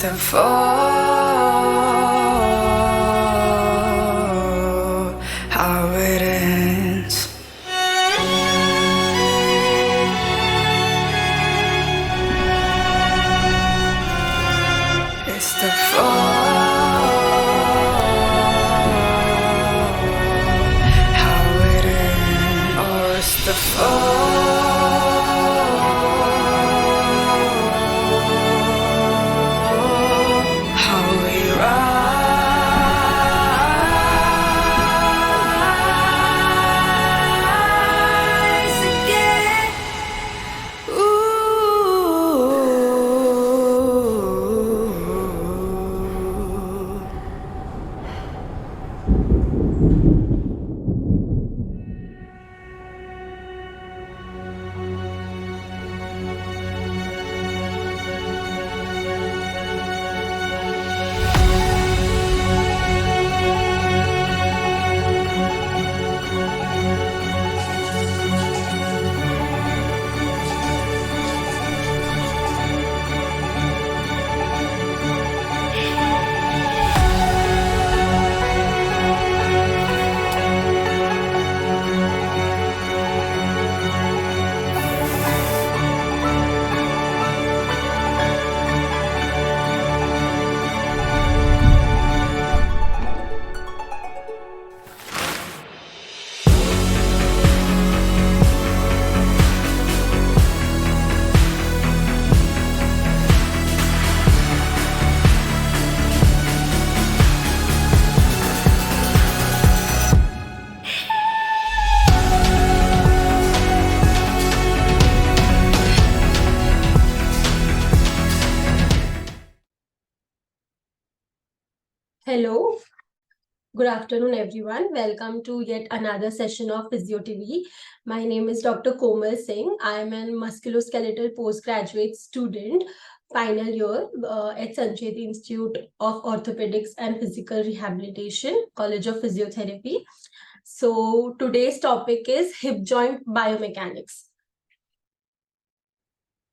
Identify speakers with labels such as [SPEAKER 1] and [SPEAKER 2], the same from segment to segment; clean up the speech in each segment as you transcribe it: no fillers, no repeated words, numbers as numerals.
[SPEAKER 1] the fall, how it ends. It's the fall, how it ends. Or it's the fall, how we rise again. Ooh.
[SPEAKER 2] Hello, good afternoon, everyone. Welcome to yet another session of PhysioTV. My name is Dr. Komal Singh. I am a musculoskeletal postgraduate student, final year at Sancheti Institute of Orthopaedics and Physical Rehabilitation, College of Physiotherapy. So today's topic is hip joint biomechanics.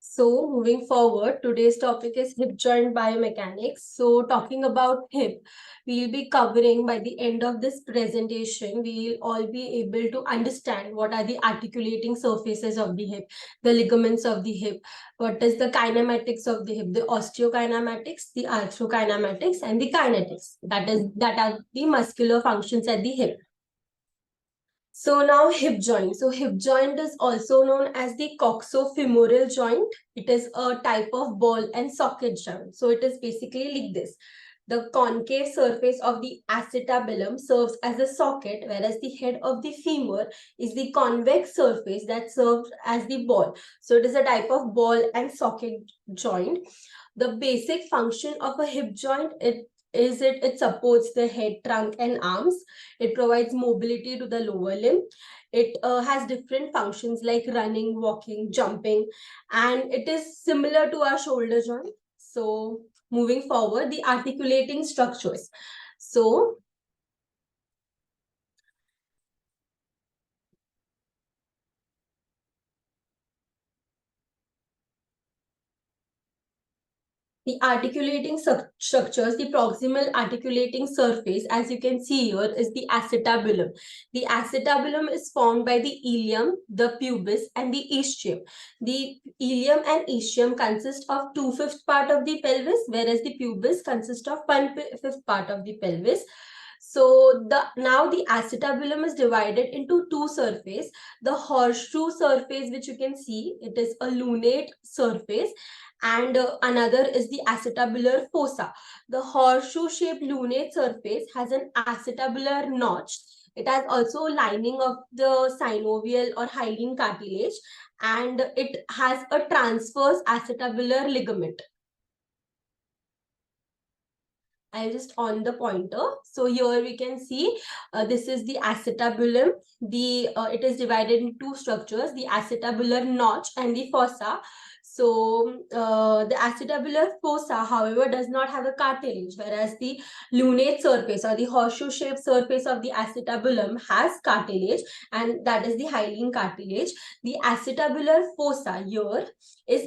[SPEAKER 2] So moving forward, today's topic is hip joint biomechanics. So talking about hip, we'll be covering by the end of this presentation, we'll all be able to understand what are the articulating surfaces of the hip, the ligaments of the hip, what is the kinematics of the hip, the osteokinematics, the arthrokinematics, and the kinetics. That are the muscular functions at the hip. So now hip joint. So hip joint is also known as the coxofemoral joint. It is a type of ball and socket joint. So it is basically like this. The concave surface of the acetabulum serves as a socket, whereas the head of the femur is the convex surface that serves as the ball. So it is a type of ball and socket joint. The basic function of a hip joint, it supports the head, trunk, and arms. It provides mobility to the lower limb. It has different functions like running, walking, jumping, and it is similar to our shoulder joint. So moving forward, the articulating structures. So the articulating structures, the proximal articulating surface, as you can see here, is the acetabulum. The acetabulum is formed by the ilium, the pubis, and the ischium. The ilium and ischium consist of 2/5 part of the pelvis, whereas the pubis consists of 1/5 part of the pelvis. So now the acetabulum is divided into two surfaces. The horseshoe surface, which you can see, it is a lunate surface, and another is the acetabular fossa. The horseshoe-shaped lunate surface has an acetabular notch. It has also lining of the synovial or hyaline cartilage, and it has a transverse acetabular ligament. I'll just on the pointer. So here we can see this is the acetabulum. It is divided into two structures, the acetabular notch and the fossa. So the acetabular fossa, however, does not have a cartilage, whereas the lunate surface or the horseshoe-shaped surface of the acetabulum has cartilage, and that is the hyaline cartilage. The acetabular fossa here is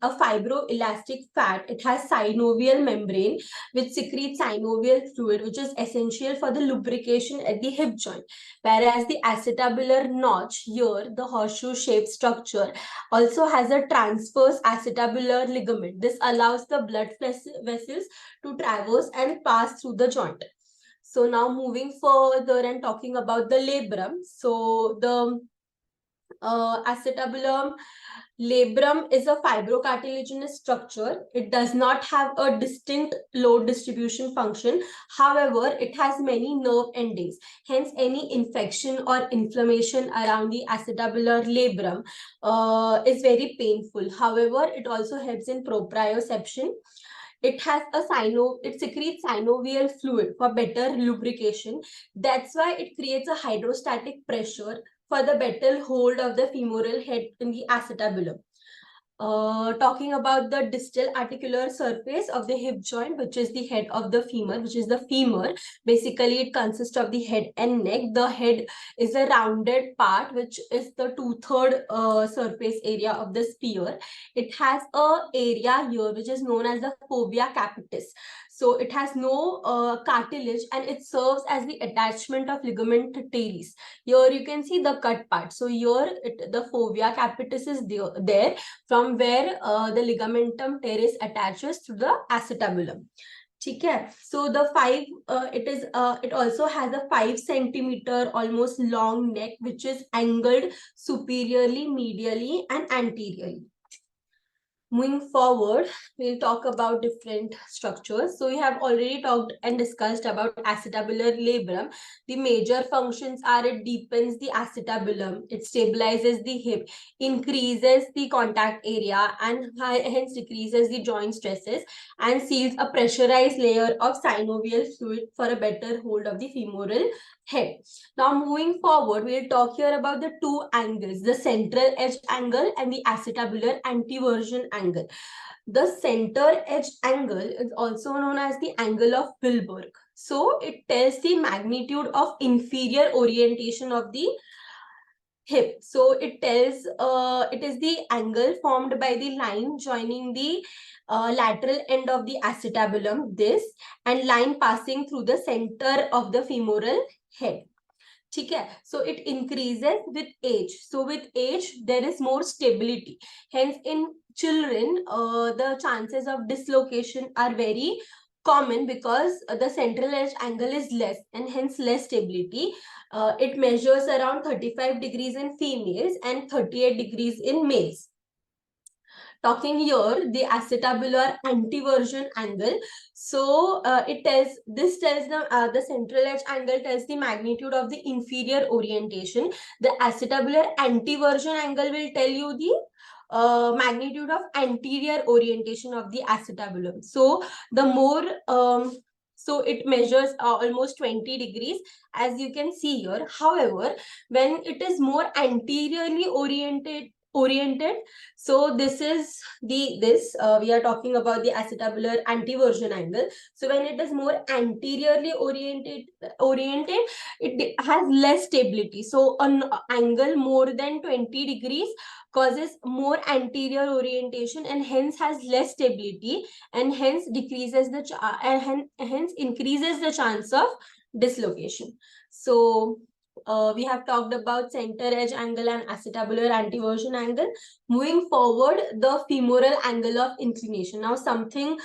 [SPEAKER 2] a fibroelastic fat. It has synovial membrane which secretes synovial fluid, which is essential for the lubrication at the hip joint. Whereas the acetabular notch here, the horseshoe-shaped structure, also has a transverse acetabular ligament. This allows the blood vessels to traverse and pass through the joint. So now moving further and talking about the labrum. So the acetabulum labrum is a fibrocartilaginous structure. It does not have a distinct load distribution function. However, it has many nerve endings. Hence, any infection or inflammation around the acetabular labrum is very painful. However, it also helps in proprioception. It has it secretes synovial fluid for better lubrication. That's why it creates a hydrostatic pressure for the better hold of the femoral head in the acetabulum. Talking about the distal articular surface of the hip joint, which is the head of the femur, which is the femur. Basically, it consists of the head and neck. The head is a rounded part, which is the two-third surface area of the spear. It has a area here, which is known as the fovea capitis. So it has no cartilage, and it serves as the attachment of ligament teres. Here you can see the cut part. So here the fovea capitis is there from where the ligamentum teres attaches to the acetabulum. Okay, so the it also has a 5 centimeter almost long neck, which is angled superiorly, medially, and anteriorly. Moving forward, we'll talk about different structures. So we have already talked and discussed about acetabular labrum. The major functions are it deepens the acetabulum, it stabilizes the hip, increases the contact area, and hence decreases the joint stresses, and seals a pressurized layer of synovial fluid for a better hold of the femoral head. Now moving forward, we'll talk here about the two angles, the central edge angle and the acetabular anteversion angle. The center edge angle is also known as the angle of Wilberg. So it tells the magnitude of inferior orientation of the hip. So it tells it is the angle formed by the line joining the lateral end of the acetabulum, this, and line passing through the center of the femoral head. Okay, so it increases with age. So with age, there is more stability. Hence, in children, the chances of dislocation are very common because the central edge angle is less, and hence less stability. It measures around 35 degrees in females and 38 degrees in males. Talking here, the acetabular anteversion angle. So this tells the central edge angle tells the magnitude of the inferior orientation. The acetabular anteversion angle will tell you the magnitude of anterior orientation of the acetabulum. So the more so it measures almost 20 degrees, as you can see here. However, when it is more anteriorly oriented, so this is we are talking about the acetabular anteversion angle. So when it is more anteriorly oriented, it has less stability. So an angle more than 20 degrees causes more anterior orientation and hence has less stability, and hence decreases the hence increases the chance of dislocation. So we have talked about center edge angle and acetabular anteversion angle. Moving forward, the femoral angle of inclination. Now something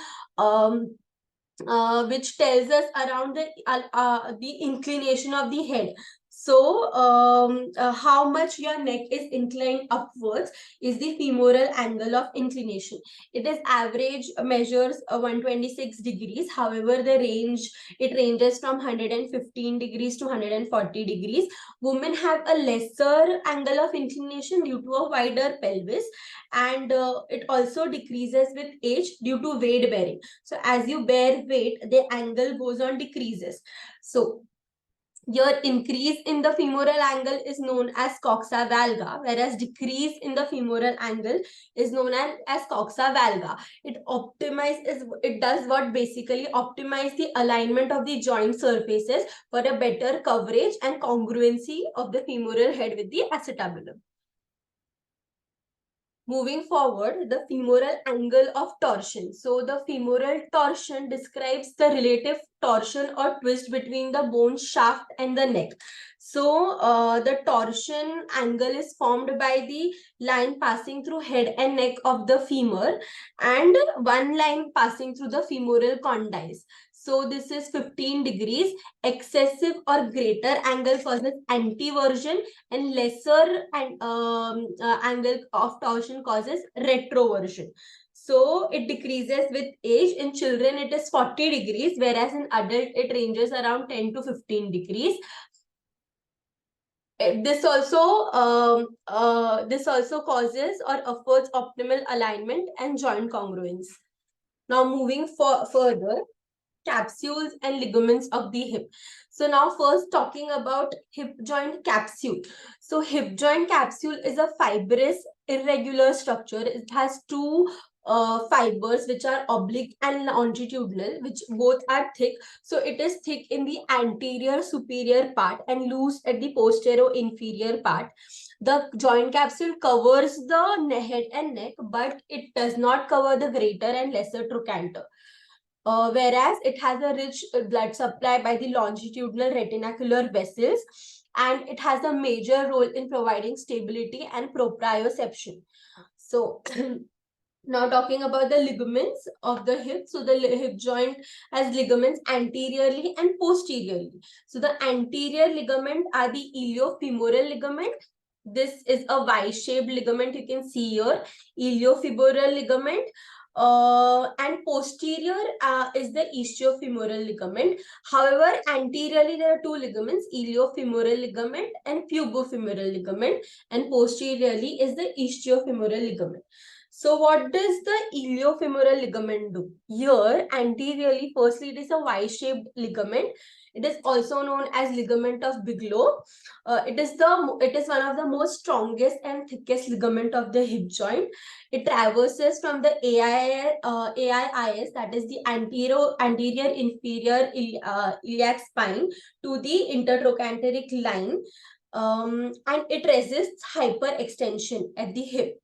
[SPEAKER 2] which tells us around the inclination of the head. So how much your neck is inclined upwards is the femoral angle of inclination. It is average measures 126 degrees. However, it ranges from 115 degrees to 140 degrees. Women have a lesser angle of inclination due to a wider pelvis, and it also decreases with age due to weight bearing. So as you bear weight, the angle goes on decreases. So Your increase in the femoral angle is known as coxa valga, whereas decrease in the femoral angle is known as coxa valga. It does what basically optimize the alignment of the joint surfaces for a better coverage and congruency of the femoral head with the acetabulum. Moving forward, the femoral angle of torsion. So the femoral torsion describes the relative torsion or twist between the bone shaft and the neck. So the torsion angle is formed by the line passing through head and neck of the femur and one line passing through the femoral condyles. So this is 15 degrees. Excessive or greater angle causes anteversion and lesser angle of torsion causes retroversion. So it decreases with age. In children, it is 40 degrees, whereas in adult, it ranges around 10 to 15 degrees. This also causes or affords optimal alignment and joint congruence. Now moving further, capsules and ligaments of the hip. So now first talking about hip joint capsule. So hip joint capsule is a fibrous irregular structure. It has two fibers which are oblique and longitudinal, which both are thick. So it is thick in the anterior superior part and loose at the posterior inferior part. The joint capsule covers the head and neck, but it does not cover the greater and lesser trochanter. Whereas it has a rich blood supply by the longitudinal retinacular vessels, and it has a major role in providing stability and proprioception. So now talking about the ligaments of the hip. So the hip joint has ligaments anteriorly and posteriorly. So the anterior ligament are the iliofemoral ligament. This is a Y-shaped ligament you can see here, iliofemoral ligament. And posterior is the ischiofemoral ligament. However, anteriorly there are two ligaments, iliofemoral ligament and pubofemoral ligament, and posteriorly is the ischiofemoral ligament. So what does the iliofemoral ligament do? Here, anteriorly, firstly, it is a Y-shaped ligament. It is also known as ligament of Bigelow. It is one of the most strongest and thickest ligament of the hip joint. It traverses from the AIIS, that is the anterior inferior iliac spine, to the intertrochanteric line, and it resists hyperextension at the hip.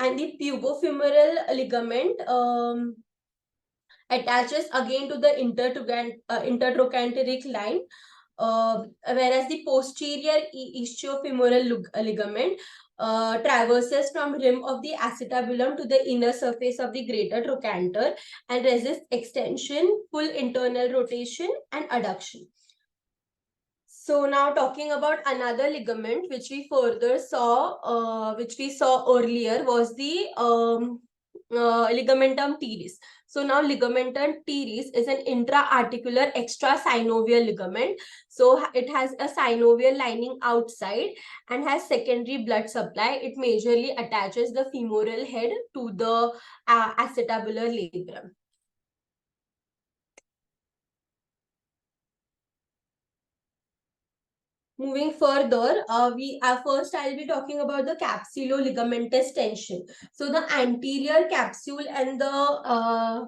[SPEAKER 2] And the pubofemoral ligament attaches again to the intertrochanteric line, whereas the posterior ischiofemoral ligament traverses from rim of the acetabulum to the inner surface of the greater trochanter and resists extension, full internal rotation, and adduction. So now talking about another ligament which we saw earlier was the ligamentum teres. So now ligamentum teres is an intra-articular extrasynovial ligament. So it has a synovial lining outside and has secondary blood supply. It majorly attaches the femoral head to the acetabular labrum. Moving further, first I'll be talking about the capsulo-ligamentous tension. So the anterior capsule and the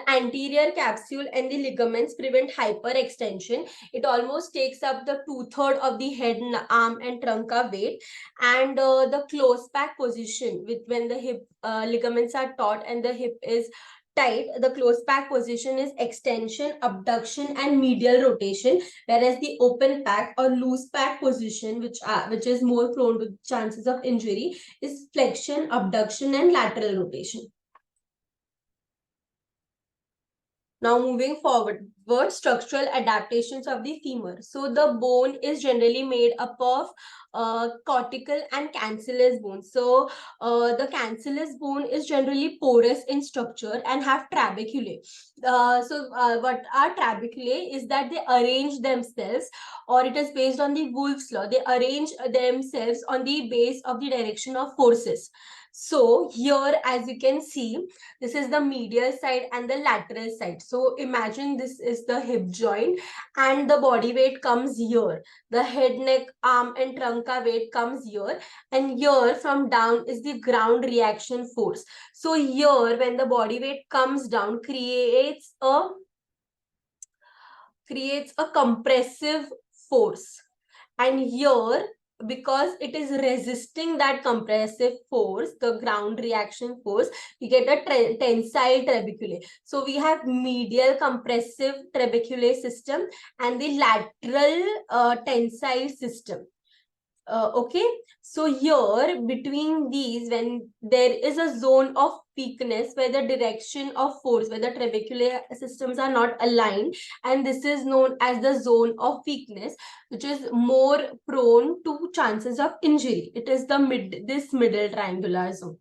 [SPEAKER 2] anterior capsule and the ligaments prevent hyperextension. It almost takes up the 2/3 of the head, arm, and trunca weight. And the close back position, when the hip ligaments are taut and the hip is tight, the close back position is extension, abduction, and medial rotation, whereas the open back or loose back position, which is more prone to chances of injury, is flexion, abduction, and lateral rotation. Now moving forward, structural adaptations of the femur. So the bone is generally made up of cortical and cancellous bones. So the cancellous bone is generally porous in structure and have trabeculae. What are trabeculae is that they arrange themselves, or it is based on the Wolff's law. They arrange themselves on the base of the direction of forces. So here, as you can see, this is the medial side and the lateral side. So imagine this is the hip joint, and the body weight comes here. The head, neck, arm, and trunca weight comes here, and here from down is the ground reaction force. So here, when the body weight comes down, creates a compressive force, and here, because it is resisting that compressive force, the ground reaction force, we get a tensile trabeculae. So we have medial compressive trabeculae system and the lateral tensile system. Okay, so here between these, when there is a zone of weakness where the direction of force, where the trabecular systems are not aligned, and this is known as the zone of weakness, which is more prone to chances of injury. It is this middle triangular zone.